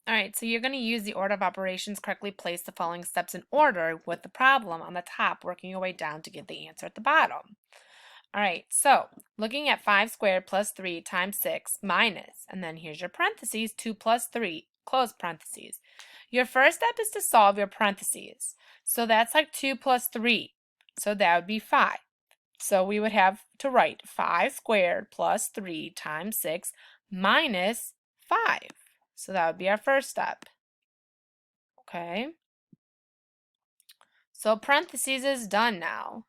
All right, so you're going to use the order of operations, correctly place the following steps in order with the problem on the top, working your way down to get the answer at the bottom. All right, so looking at 5 squared plus 3 times 6 minus, and then here's your parentheses, 2 plus 3, close parentheses. Your first step is to solve your parentheses. So that's like 2 plus 3, so that would be 5. So we would have to write 5 squared plus 3 times 6 minus 5. So that would be our first step. Okay. So parentheses is done now.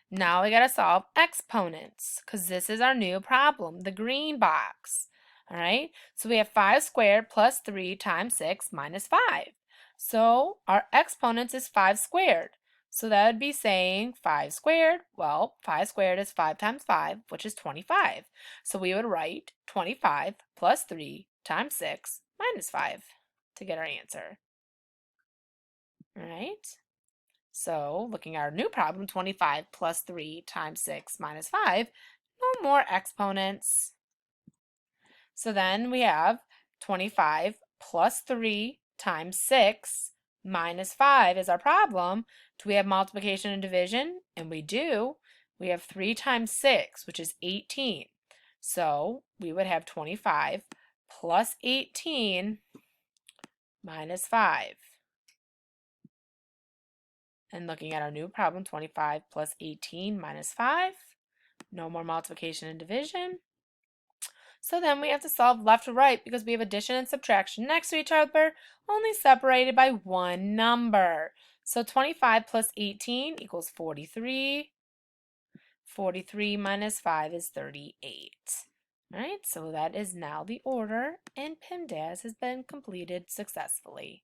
Now we got to solve exponents because this is our new problem, the green box. All right. So we have 5 squared plus 3 times 6 minus 5. So our exponents is 5 squared. So that would be saying 5 squared. Well, 5 squared is 5 times 5, which is 25. So we would write 25 plus 3 times 6 minus 5 to get our answer. All right. So looking at our new problem, 25 plus 3 times 6 minus 5, no more exponents. So then we have 25 plus 3 times 6 minus 5 is our problem. Do we have multiplication and division? And we do. We have 3 times 6, which is 18. So we would have 25 plus 18 minus 5. And looking at our new problem, 25 plus 18 minus 5. No more multiplication and division. So then we have to solve left to right because we have addition and subtraction next to each other, only separated by one number. So 25 plus 18 equals 43. 43 minus 5 is 38. All right, so that is now the order, and PEMDAS has been completed successfully.